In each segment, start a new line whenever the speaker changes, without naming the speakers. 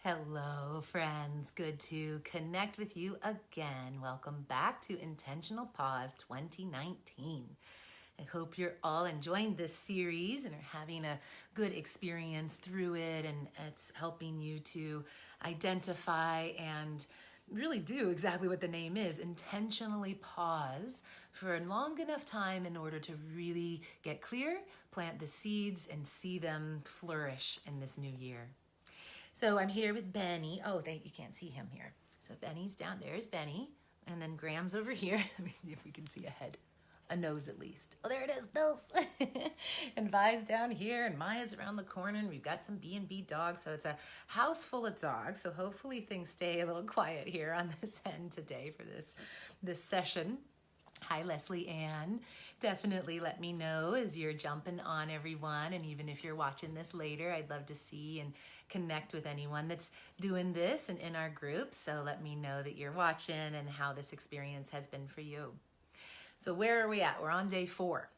Hello, friends. Good to connect with you again. Welcome back to Intentional Paws 2019. I hope you're all enjoying this series and are having a good experience through it, and it's helping you to identify and really do exactly what the name is, intentionally pause for a long enough time in order to really get clear, plant the seeds, and see them flourish in this new year. So I'm here with Benny. Oh, you can't see him here. So Benny's down there is Benny. And then Graham's over here. Let me see if we can see a head. A nose at least. Oh, there it is, nose. And Vi's down here and Maya's around the corner, and we've got some B&B dogs. So it's a house full of dogs. So hopefully things stay a little quiet here on this end today for this session. Hi, Leslie Ann. Definitely let me know as you're jumping on, everyone. And even if you're watching this later, I'd love to see and connect with anyone that's doing this and in our group. So let me know that you're watching and how this experience has been for you. So where are we at? We're on day 4.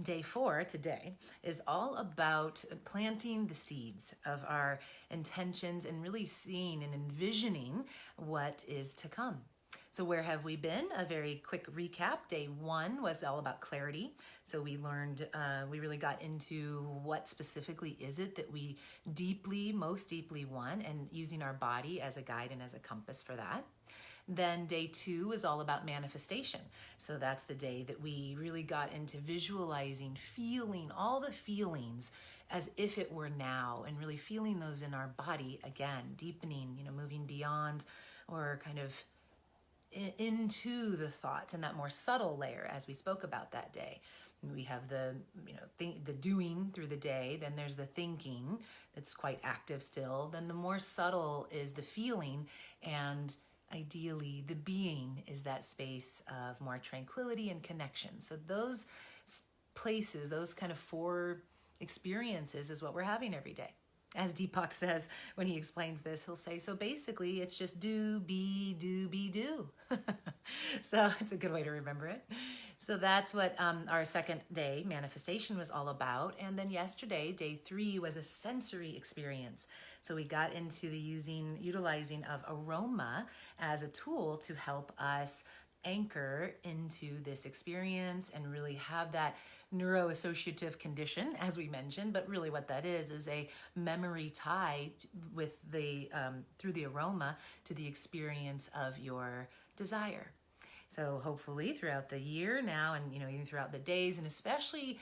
Day 4 today is all about planting the seeds of our intentions and really seeing and envisioning what is to come. So where have we been? A very quick recap. Day 1 was all about clarity. So we learned, we really got into what specifically is it that we most deeply want, and using our body as a guide and as a compass for that. Then day 2 was all about manifestation. So that's the day that we really got into visualizing, feeling all the feelings as if it were now, and really feeling those in our body again, deepening, moving beyond or kind of into the thoughts and that more subtle layer as we spoke about that day. We have the doing through the day, then there's the thinking that's quite active still, then the more subtle is the feeling, and ideally the being is that space of more tranquility and connection. So those places, those kind of 4 experiences is what we're having every day. As Deepak says when he explains this, he'll say, so basically it's just do, be, do. So it's a good way to remember it. So that's what our second day, manifestation, was all about. And then yesterday, day 3, was a sensory experience. So we got into the utilizing of aroma as a tool to help us anchor into this experience and really have that neuroassociative condition, as we mentioned. But really what that is a memory tie with through the aroma to the experience of your desire. So hopefully throughout the year now, and even throughout the days, and especially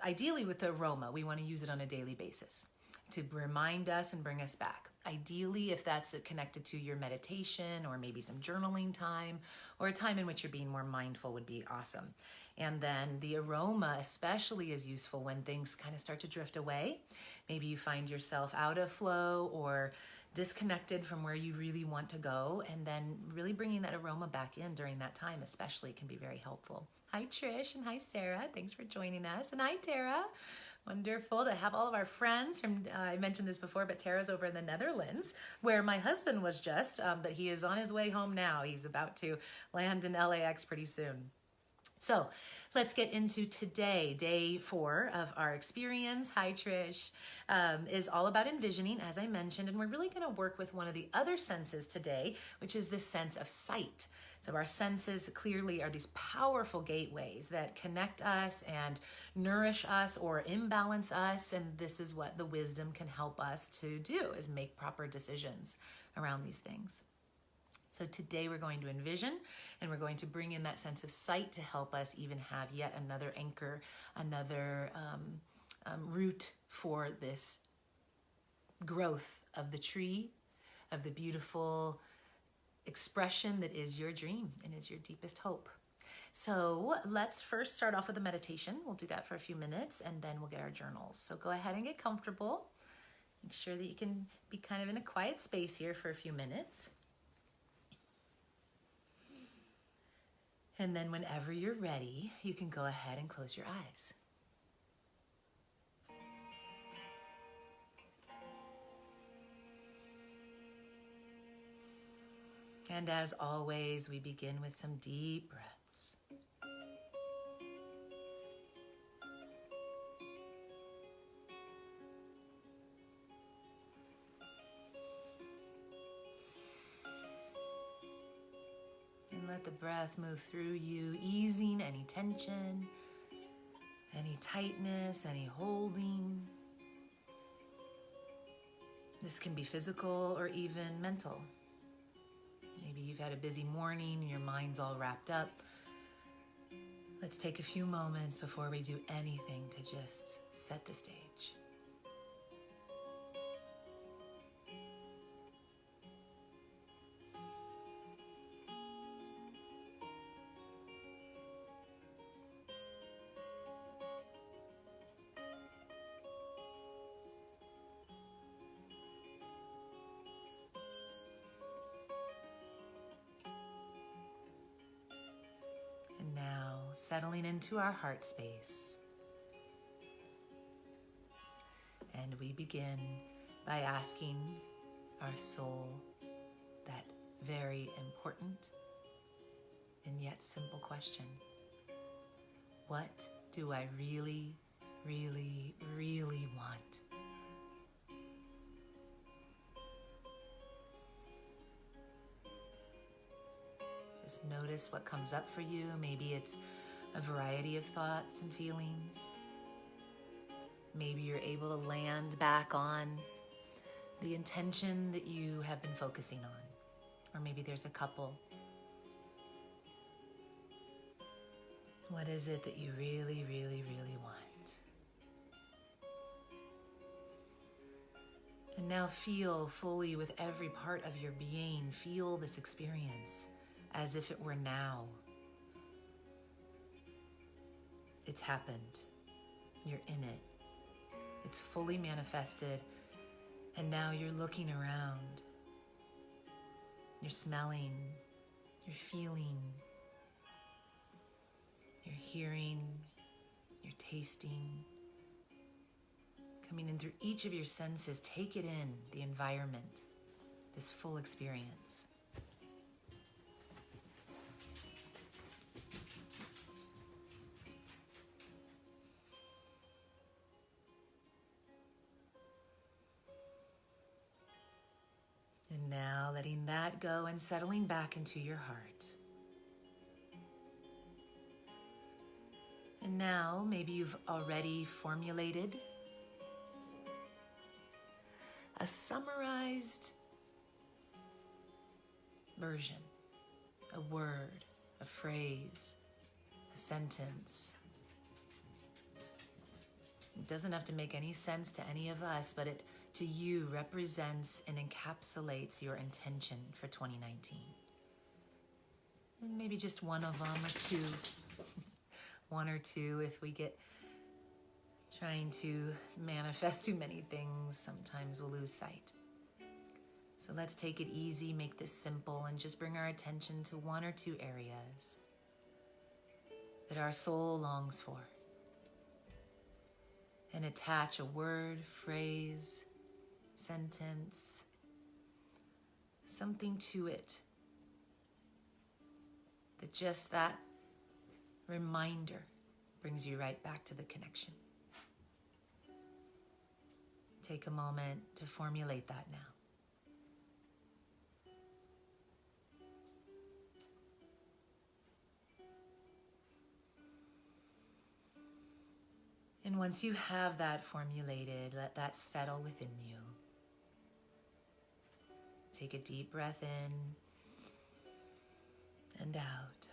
ideally with the aroma, we want to use it on a daily basis to remind us and bring us back. Ideally, if that's connected to your meditation or maybe some journaling time or a time in which you're being more mindful, would be awesome. And then the aroma especially is useful when things kind of start to drift away. Maybe you find yourself out of flow or disconnected from where you really want to go, and then really bringing that aroma back in during that time especially can be very helpful. Hi Trish, and hi Sarah. Thanks for joining us. And hi Tara. Wonderful to have all of our friends from, I mentioned this before, but Tara's over in the Netherlands, where my husband was just, but he is on his way home now. He's about to land in LAX pretty soon. So let's get into today. Day 4 of our experience, hi Trish, is all about envisioning, as I mentioned, and we're really going to work with one of the other senses today, which is this sense of sight. So our senses clearly are these powerful gateways that connect us and nourish us or imbalance us, and this is what the wisdom can help us to do, is make proper decisions around these things. So today we're going to envision, and we're going to bring in that sense of sight to help us even have yet another anchor, another root for this growth of the tree, of the beautiful expression that is your dream and is your deepest hope. So let's first start off with a meditation. We'll do that for a few minutes, and then we'll get our journals. So go ahead and get comfortable. Make sure that you can be kind of in a quiet space here for a few minutes. And then whenever you're ready, you can go ahead and close your eyes. And as always, we begin with some deep breaths. the breath move through you, easing any tension, any tightness, any holding. This can be physical or even mental. Maybe you've had a busy morning and your mind's all wrapped up. Let's take a few moments before we do anything to just set the stage. Now, settling into our heart space. And we begin by asking our soul that very important and yet simple question. What do I really, really, really want? Just notice what comes up for you. Maybe it's a variety of thoughts and feelings. Maybe you're able to land back on the intention that you have been focusing on. Or maybe there's a couple. What is it that you really, really, really want? And now feel fully with every part of your being. Feel this experience as if it were now. It's happened. You're in it. It's fully manifested. And now you're looking around. You're smelling. You're feeling. You're hearing. You're tasting. Coming in through each of your senses. Take it in, the environment, this full experience. And now letting that go and settling back into your heart. And now maybe you've already formulated a summarized version, a word, a phrase, a sentence. It doesn't have to make any sense to any of us, but it to you represents and encapsulates your intention for 2019. And maybe just one of them or two. One or two if we get trying to manifest too many things, sometimes we'll lose sight. So let's take it easy, make this simple, and just bring our attention to one or two areas that our soul longs for. And attach a word, phrase, sentence, something to it. That just that reminder brings you right back to the connection. Take a moment to formulate that now. And once you have that formulated, let that settle within you. Take a deep breath in and out.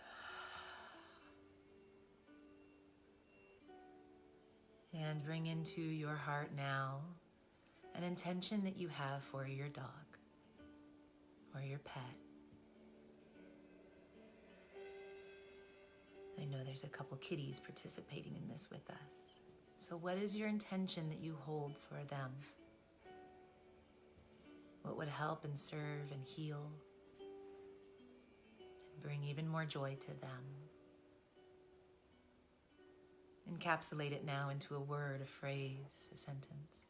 And bring into your heart now an intention that you have for your dog or your pet. I know there's a couple kitties participating in this with us. So what is your intention that you hold for them? What would help and serve and heal and bring even more joy to them? Encapsulate it now into a word, a phrase, a sentence.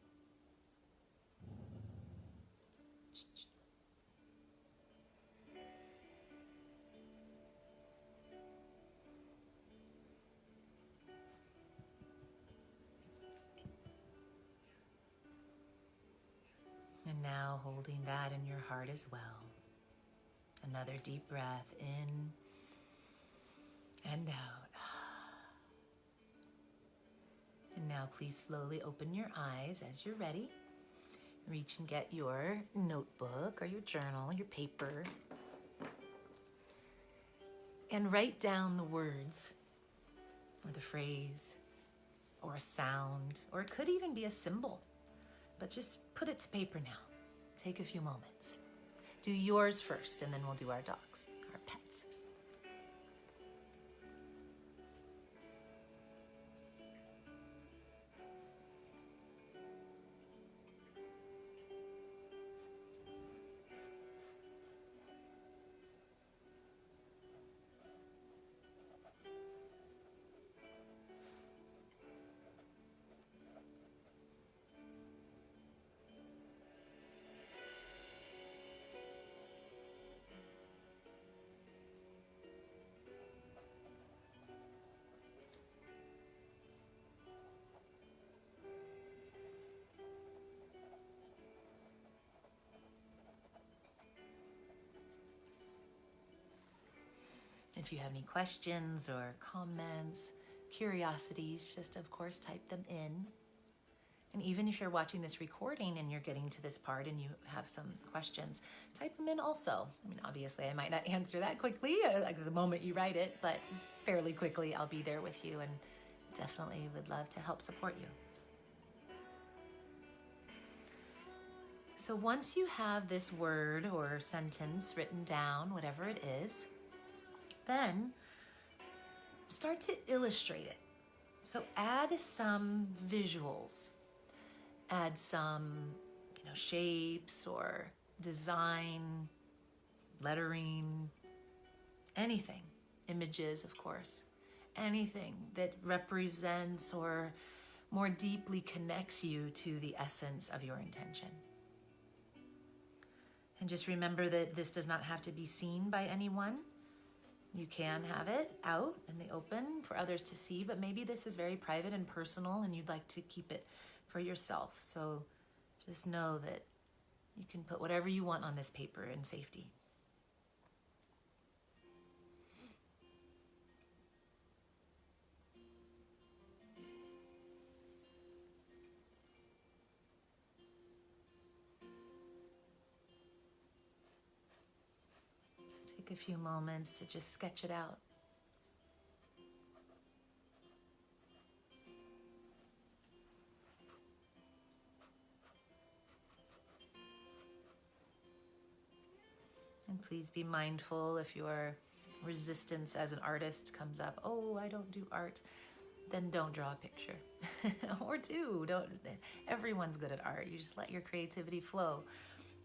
And now holding that in your heart as well. Another deep breath in and out. And now please slowly open your eyes as you're ready. Reach and get your notebook or your journal, your paper, and write down the words or the phrase or a sound, or it could even be a symbol, but just put it to paper now. Take a few moments. Do yours first, and then we'll do our dogs, our pets. If you have any questions or comments, curiosities, just of course type them in. And even if you're watching this recording and you're getting to this part and you have some questions, type them in also. I mean, obviously I might not answer that quickly, like the moment you write it, but fairly quickly I'll be there with you and definitely would love to help support you. So once you have this word or sentence written down, whatever it is, then start to illustrate it. So add some visuals, add some, shapes or design, lettering, anything, images, of course, anything that represents or more deeply connects you to the essence of your intention. And just remember that this does not have to be seen by anyone. You can have it out in the open for others to see, but maybe this is very private and personal and you'd like to keep it for yourself. So just know that you can put whatever you want on this paper in safety. Take a few moments to just sketch it out. And please be mindful if your resistance as an artist comes up, oh, I don't do art, then don't draw a picture. Or do, don't. Everyone's good at art. You just let your creativity flow.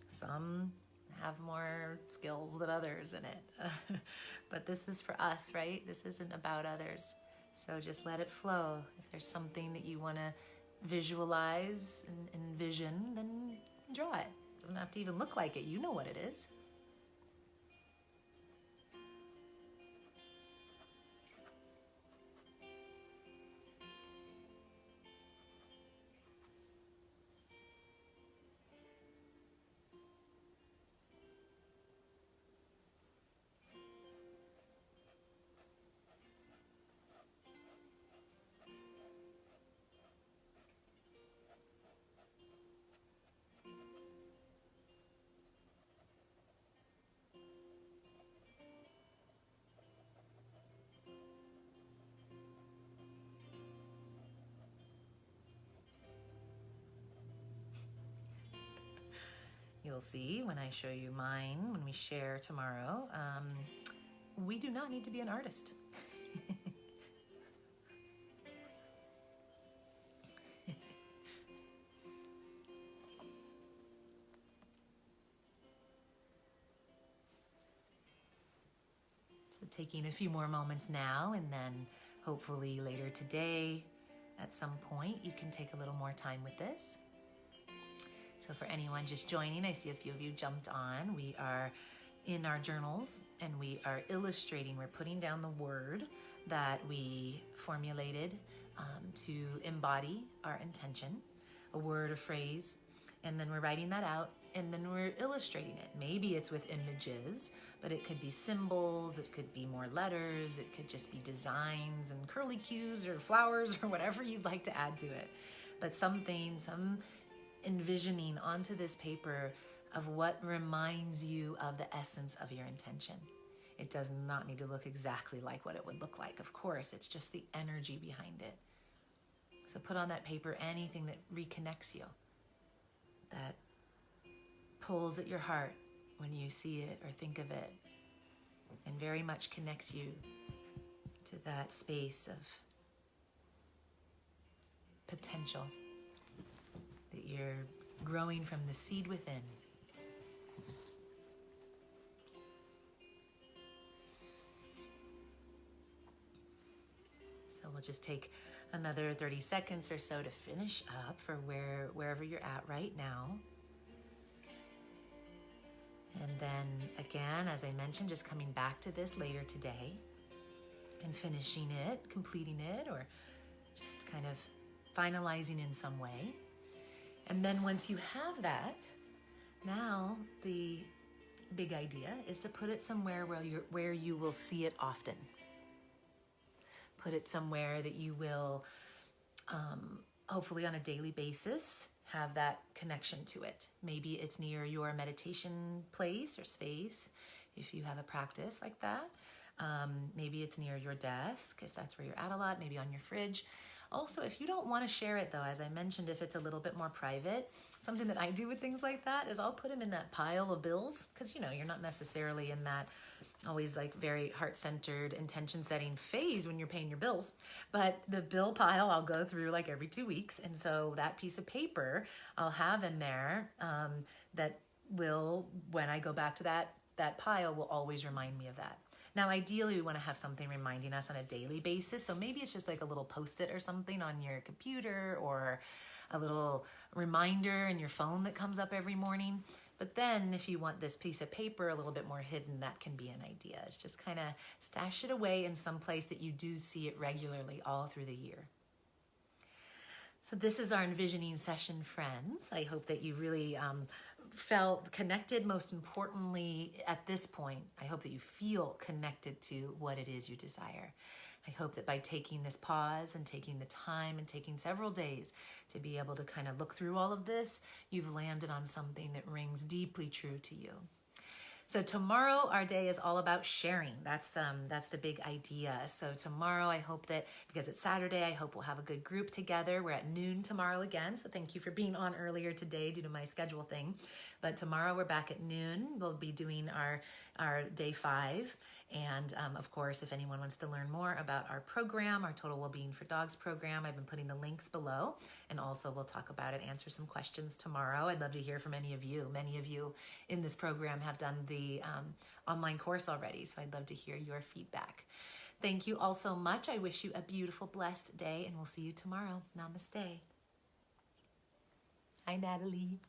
Some have more skills than others in it. But this is for us, right? This isn't about others. So just let it flow. If there's something that you want to visualize and envision, then draw it. It doesn't have to even look like it. You know what it is. You'll see when I show you mine, when we share tomorrow, we do not need to be an artist. So taking a few more moments now, and then hopefully later today, at some point, you can take a little more time with this. So for anyone just joining, I see a few of you jumped on. We are in our journals and we are illustrating. We're putting down the word that we formulated to embody our intention, a word, a phrase. And then we're writing that out, and then we're illustrating it. Maybe it's with images, but it could be symbols, it could be more letters, it could just be designs and curly cues or flowers or whatever you'd like to add to it. But some envisioning onto this paper of what reminds you of the essence of your intention. It does not need to look exactly like what it would look like. Of course, it's just the energy behind it. So put on that paper anything that reconnects you, that pulls at your heart when you see it or think of it, and very much connects you to that space of potential that you're growing from the seed within. So we'll just take another 30 seconds or so to finish up for wherever you're at right now. And then again, as I mentioned, just coming back to this later today and finishing it, completing it, or just kind of finalizing in some way. And then once you have that, now the big idea is to put it somewhere where you will see it often. Put it somewhere that you will, hopefully on a daily basis, have that connection to it. Maybe it's near your meditation place or space, if you have a practice like that. Maybe it's near your desk, if that's where you're at a lot, maybe on your fridge. Also, if you don't want to share it though, as I mentioned, if it's a little bit more private, something that I do with things like that is I'll put them in that pile of bills, because you're not necessarily in that always like very heart-centered intention setting phase when you're paying your bills, but the bill pile I'll go through like every 2 weeks. And so that piece of paper I'll have in there that will, when I go back to that pile, will always remind me of that. Now, ideally, we want to have something reminding us on a daily basis. So maybe it's just like a little Post-it or something on your computer, or a little reminder in your phone that comes up every morning. But then if you want this piece of paper a little bit more hidden, that can be an idea. It's just kind of stash it away in some place that you do see it regularly all through the year. So this is our envisioning session, friends. I hope that you really felt connected. Most importantly, at this point, I hope that you feel connected to what it is you desire. I hope that by taking this pause and taking the time and taking several days to be able to kind of look through all of this, you've landed on something that rings deeply true to you. So tomorrow, our day is all about sharing. That's the big idea. So tomorrow, I hope that, because it's Saturday, I hope we'll have a good group together. We're at noon tomorrow again. So thank you for being on earlier today due to my schedule thing. But tomorrow we're back at noon. We'll be doing our day 5. And of course, if anyone wants to learn more about our program, our Total Wellbeing for Dogs program, I've been putting the links below. And also we'll talk about it, answer some questions tomorrow. I'd love to hear from any of you. Many of you in this program have done the online course already, so I'd love to hear your feedback. Thank you all so much. I wish you a beautiful, blessed day, and we'll see you tomorrow. Namaste. Hi, Natalie.